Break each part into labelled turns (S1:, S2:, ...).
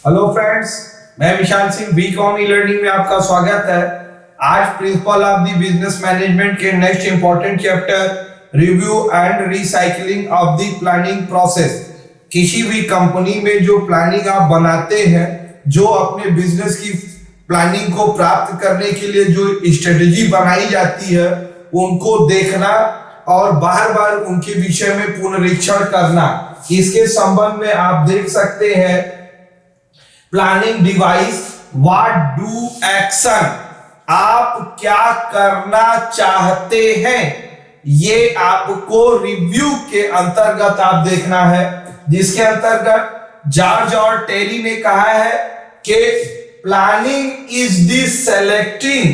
S1: Hello friends, मैं Vishal Singh BCom e learning में आपका स्वागत है। आज principle of the business management के next important chapter review and recycling of the planning process. किसी भी कंपनी में जो प्लानिंग आप बनाते हैं, जो अपने बिजनेस की प्लानिंग को प्राप्त करने के लिए जो स्ट्रेटेजी बनाई जाती है, उनको देखना और बार बार उनके विषय में पुनरीक्षण करना। इसके संबंध में आप देख सकते हैं planning device, what do action, आप क्या करना चाहते हैं, ये आपको रिव्यू के अंतर्गत आप देखना है, जिसके अंतर्गत जॉर्ज और टेरी ने कहा है कि planning is the selecting,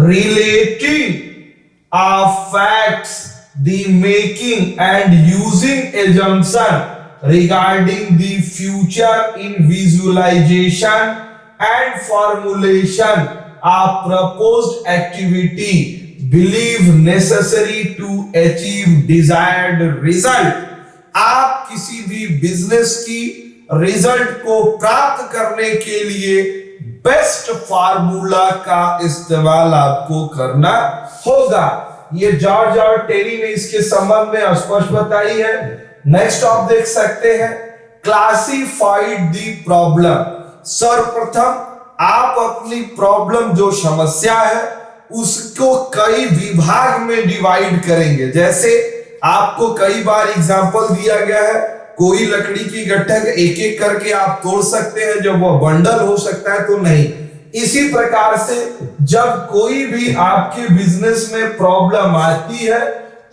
S1: relating of facts, the making and using assumption regarding the future in visualization and formulation of proposed activity believe necessary to achieve desired result। आप किसी भी बिजनेस की रिजल्ट को प्राप्त करने के लिए बेस्ट फार्मूला का इस्तेमाल आपको करना होगा। ये जॉर्ज और टेरी ने इसके संबंध में स्पष्ट बताई है। नेक्स्ट आप देख सकते हैं क्लासिफाइड द प्रॉब्लम। सर्वप्रथम आप अपनी प्रॉब्लम जो समस्या है उसको कई विभाग में डिवाइड करेंगे। जैसे आपको कई बार एग्जांपल दिया गया है, कोई लकड़ी की गट्ठे एक एक करके आप तोड़ सकते हैं, जब वह बंडल हो सकता है तो नहीं। इसी प्रकार से जब कोई भी आपके बिजनेस में प्रॉब्लम आती है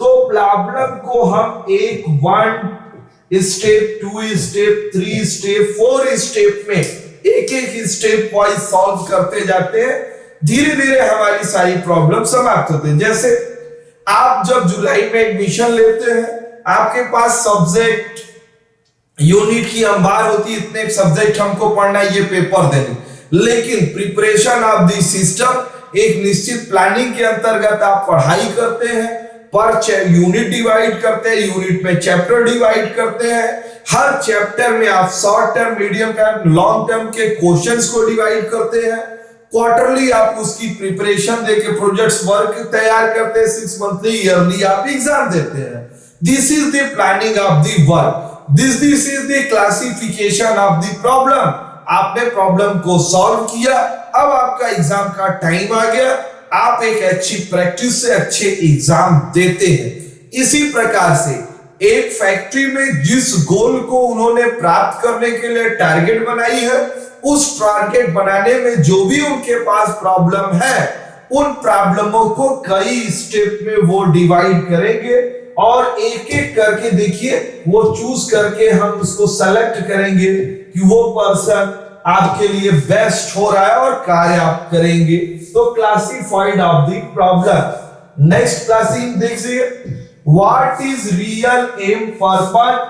S1: तो प्रॉब्लम को हम एक 1 स्टेप, 2 स्टेप, 3 स्टेप, 4 स्टेप में एक एक स्टेप वाइज सॉल्व करते जाते हैं। धीरे धीरे हमारी सारी प्रॉब्लम समाप्त होते हैं। जैसे आप जब जुलाई में एडमिशन लेते हैं, आपके पास सब्जेक्ट यूनिट की अंबार होती है, इतने सब्जेक्ट हमको पढ़ना है, ये पेपर देने। लेकिन प्रिपरेशन ऑफ द सिस्टम एक निश्चित प्लानिंग के अंतर्गत आप पढ़ाई करते हैं, पर यूनिट डिवाइड करते हैं, यूनिट में चैप्टर डिवाइड करते हैं। हर चैप्टर में आप short term, medium term, long term के क्वेश्चंस को डिवाइड करते हैं। क्वार्टरली आप उसकी प्रिपरेशन देके प्रोजेक्ट्स वर्क तैयार करते हैं। 6 मंथली, ईयरली आप एग्जाम देते हैं। This is the planning of the work, this is the classification of the problem. आपने प्रॉब्लम को सॉल्व किया, अब आपका एग्जाम का टाइम आ गया, आप एक अच्छी प्रैक्टिस से अच्छे एग्जाम देते हैं। इसी प्रकार से एक फैक्ट्री में जिस गोल को उन्होंने प्राप्त करने के लिए टारगेट बनाई है, उस टारगेट बनाने में जो भी उनके पास प्रॉब्लम है, उन प्रॉब्लमों को कई स्टेप में वो डिवाइड करेंगे और एक एक करके देखिए वो चूज करके हम उसको सेलेक्ट करेंगे कि वो पर्सन आपके लिए बेस्ट हो रहा है और कार्य आप करेंगे। तो classified of the problem. Next classing देखिए, what is real aim purpose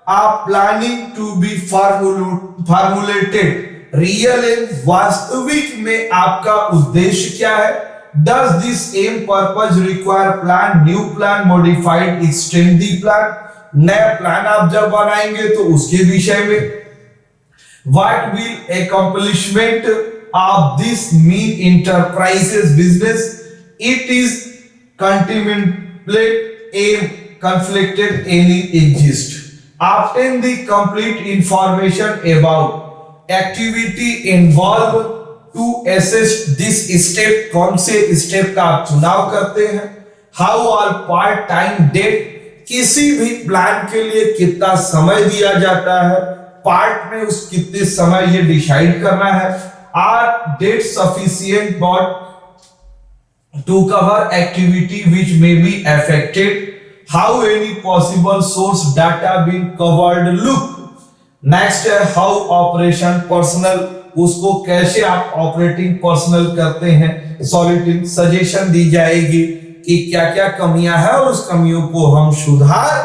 S1: of planning to be formulated. Real aim, वास्तविक में आपका उद्देश्य क्या है। Does this aim purpose require plan, new plan, modified, extend the plan. नया प्लान आप जब बनाएंगे तो उसके विषय में। What will accomplishment of this mean enterprises business? It is contemplate aim conflicted any exist. Obtain the complete information about activity involved to assess this step। कौन से स्टेप का आप चुनाव करते हैं। How all part time date, किसी भी plan के लिए कितना समय दिया जाता है, पार्ट में उस कितने समय ये डिसाइड करना है। Are data sufficient but to cover activity which may be affected. How any possible source data being covered look. Next है हाउ ऑपरेशन पर्सनल, उसको कैसे आप ऑपरेटिंग पर्सनल करते हैं। सॉल्यूटिंग, सजेशन दी जाएगी कि क्या क्या कमियां हैं और उस कमियों को हम सुधार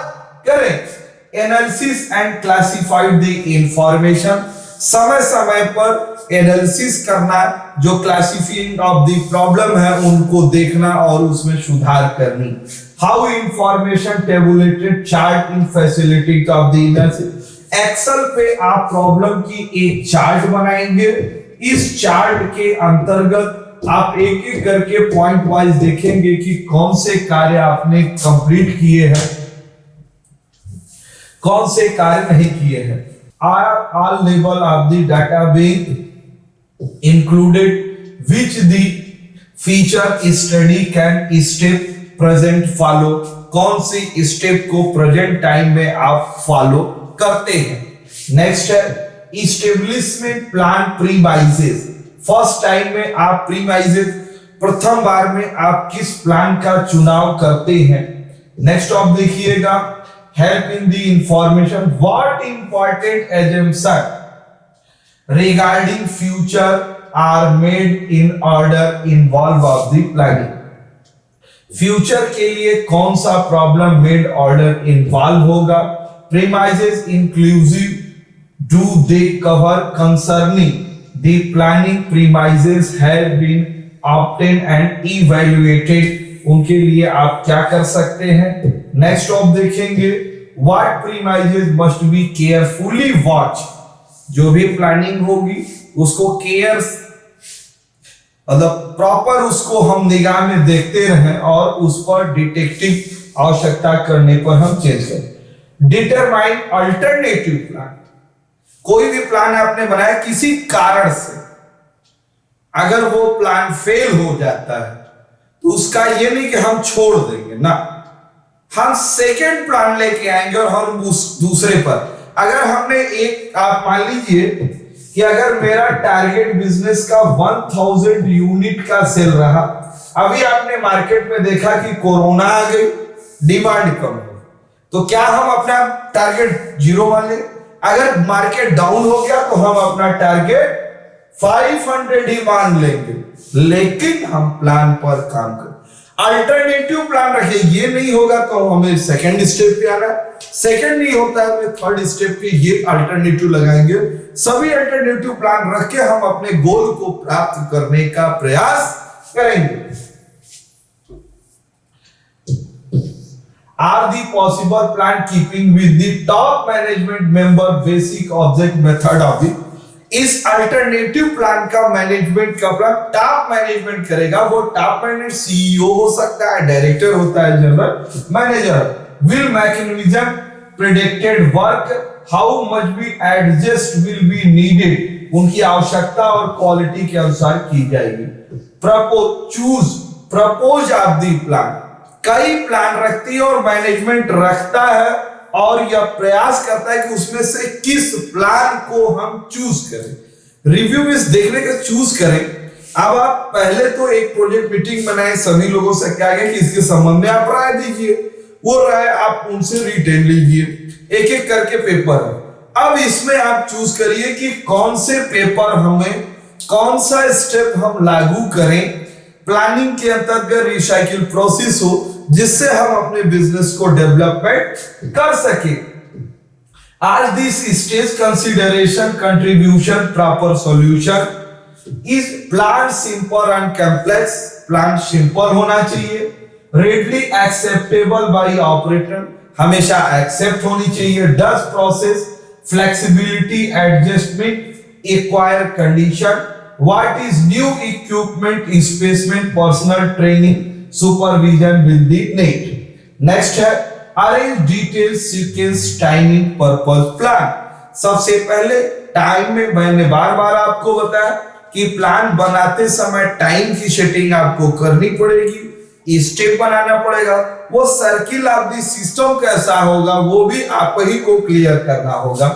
S1: करें। Analysis and classified the information, समय समय पर एनालिसिस करना, जो क्लासिफिकेशन ऑफ द प्रॉब्लम है उनको देखना और उसमें सुधार करनी। How information tabulated chart in facility of the analysis, excel पे आप प्रॉब्लम की एक चार्ट बनाएंगे। इस चार्ट के अंतर्गत आप एक एक करके पॉइंट वाइज देखेंगे कि कौन से कार्य आपने कंप्लीट किए हैं, कौन से कार्य नहीं किए हैं। All level of the data being included, which the feature study can step present follow, कौन सी स्टेप को प्रेजेंट टाइम में आप फॉलो करते हैं। नेक्स्ट है establishment plan premises. First time में आप प्रीमाइसेस, प्रथम बार में आप किस प्लान का चुनाव करते हैं। नेक्स्ट आप देखिएगा help in the information, what important assumption regarding future are made in order involve of the planning. Future के लिए कौन सा प्रॉब्लम मेड ऑर्डर इन्वॉल्व होगा। Premises inclusive do they cover concerning the planning premises have been obtained and evaluated, उनके लिए आप क्या कर सकते हैं। नेक्स्ट आप देखेंगे what premises must be carefully watched, जो भी प्लानिंग होगी उसको केयर मतलब प्रॉपर उसको हम निगाह में देखते रहें और उस पर डिटेक्टिव आवश्यकता करने पर हम चेंज करें। डिटरमाइन अल्टरनेटिव प्लान, कोई भी प्लान आपने बनाया किसी कारण से, अगर वो प्लान फेल हो जाता है तो उसका ये नहीं कि हम छोड़ देंगे ना, हम सेकेंड प्लान लेके आएंगे और हम उस दूसरे पर। अगर हमने एक, आप मान लीजिए कि अगर मेरा टारगेट बिजनेस का 1000 यूनिट का सेल रहा, अभी आपने मार्केट में देखा कि कोरोना आ गई, डिमांड कम हो, तो क्या हम अपना टारगेट 0 मान लें। अगर मार्केट डाउन हो गया तो हम अपना टारगेट 500 ही मान लेंगे, लेकिन हम प्लान पर काम करें। अल्टरनेटिव प्लान रखिए, ये नहीं होगा तो हमें सेकंड स्टेप पे आना, सेकंड नहीं होता है हमें थर्ड स्टेप पे ये अल्टरनेटिव लगाएंगे। सभी अल्टरनेटिव प्लान रख के हम अपने गोल को प्राप्त करने का प्रयास करेंगे। Are the possible plan keeping with the top management member basic object method of the, इस अल्टरनेटिव प्लान का मैनेजमेंट का प्लान टॉप मैनेजमेंट करेगा। वो टॉप मैनेजमेंट सीईओ हो सकता है, डायरेक्टर होता है, general manager. Will mechanism predicted work how much be adjust will be needed, उनकी आवश्यकता और क्वालिटी के अनुसार की जाएगी। प्रपोज ऑफ द प्लान, कई प्लान रखती है और मैनेजमेंट रखता है और यह प्रयास करता है कि उसमें से किस प्लान को हम चूज करें। रिव्यू में देखने का चूज करें। अब आप पहले तो एक प्रोजेक्ट मीटिंग बनाए, सभी लोगों से क्या है कि इसके संबंध में आप राय दीजिए, वो राय आप उनसे रिटेन लीजिए, एक एक करके पेपर है। अब इसमें आप चूज करिए कि कौन से पेपर हमें, कौन सा स्टेप हम लागू करें प्लानिंग के अंतर्गत रिसाइकिल प्रोसेस हो, जिससे हम अपने बिजनेस को डेवलपमेंट कर सके। आज this stage consideration contribution proper solution is plan simple and complex, plan simple होना चाहिए, रेडली एक्सेप्टेबल बाय ऑपरेटर, हमेशा एक्सेप्ट होनी चाहिए, does process flexibility adjustment acquire condition, what is new equipment spacement personnel training supervision will be need. Next है arrange detail sequence timing purpose plan. सबसे पहले time में मैंने बार बार आपको बताया कि प्लान बनाते समय टाइम की सेटिंग आपको करनी पड़ेगी, स्टेप बनाना पड़ेगा, वो सर्किल ऑफ द सिस्टम कैसा होगा वो भी आप ही को क्लियर करना होगा।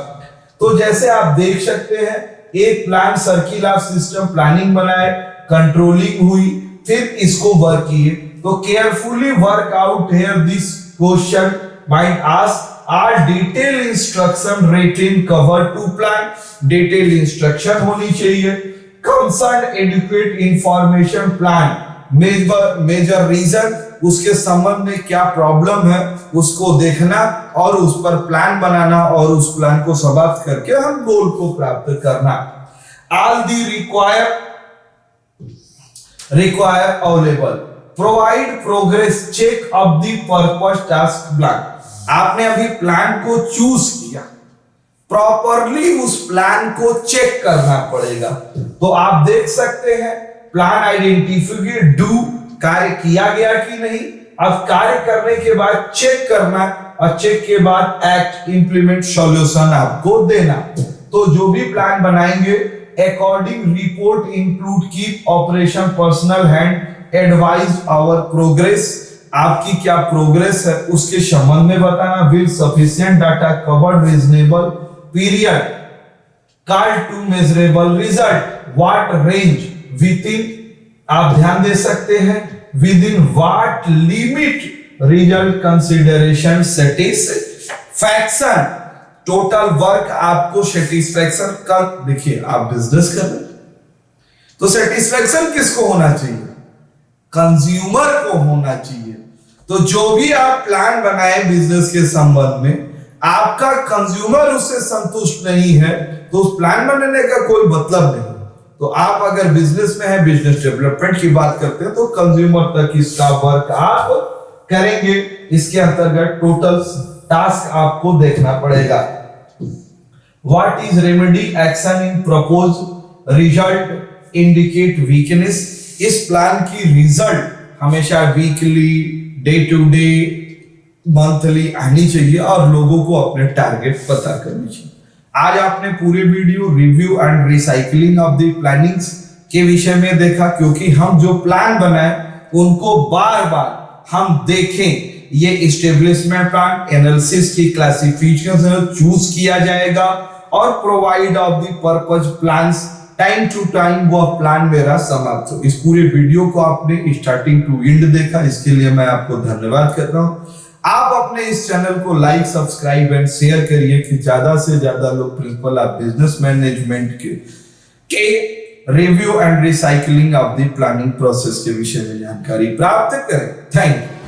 S1: तो जैसे आप देख सकते हैं एक plan circle of system planning बनाए, कंट्रोलिंग हुई, फिर इसको वर्क किए। तो carefully work out here this question might ask are detail instruction written cover to plan, detail instruction होनी चाहिए। Concern adequate information plan major reason, उसके संबंध में क्या प्रॉब्लम है उसको देखना और उस पर प्लान बनाना और उस प्लान को समाप्त करके हम गोल को प्राप्त करना। All the require available, provide progress check of the purpose task plan. आपने अभी प्लान को चूज किया, प्रॉपरली उस प्लान को चेक करना पड़ेगा। तो आप देख सकते हैं प्लान आइडेंटिफाई डू, कार्य किया गया कि नहीं। अब कार्य करने के बाद चेक करना और चेक के बाद एक्ट इंप्लीमेंट सॉल्यूशन आपको देना। तो जो भी प्लान बनाएंगे according report include keep operation personnel hand advise our progress, आपकी क्या प्रोग्रेस है उसके संबंध में बताना। Will sufficient data covered reasonable period call to measurable result what range within, आप ध्यान दे सकते हैं within what limit result consideration satisfaction, total work आपको सेटिस्फैक्शन कर। देखिए आप बिजनेस कर रहे हैं तो सेटिस्फैक्शन किसको होना चाहिए, कंज्यूमर को होना चाहिए। तो जो भी आप प्लान बनाए बिजनेस के संबंध में आपका कंज्यूमर उससे संतुष्ट नहीं है तो उस प्लान बनाने का कोई मतलब नहीं। तो आप अगर बिजनेस में है, बिजनेस डेवलपमेंट की बात करते हैं तो कंज्यूमर तक इसका वर्क आप करेंगे। इसके अंतर्गत टोटल टास्क आपको देखना पड़ेगा। What is remedy action in propose result indicate weakness, इस प्लान की रिजल्ट हमेशा weekly, day to day, monthly आनी चाहिए और लोगों को अपने टारगेट पता करनी चाहिए। आज आपने पूरे video review and recycling of the plannings के विषय में देखा, क्योंकि हम जो प्लान बनाए उनको बार बार हम देखें। ये एस्टेब्लिशमेंट प्लान एनालिसिस की क्लासिफिकेशन चूज किया जाएगा और provide of the purpose plans time to time वो प्लान मेरा समाप्त हो। इस पूरे वीडियो को आपने स्टार्टिंग टू एंड देखा, इसके लिए मैं आपको धन्यवाद करता हूं। आप अपने इस चैनल को लाइक, सब्सक्राइब एंड शेयर करिए कि ज्यादा से ज्यादा लोग प्रिंसिपल ऑफ बिजनेस मैनेजमेंट के review and recycling of the planning process के विषय में जानकारी प्राप्त करें। Thank you.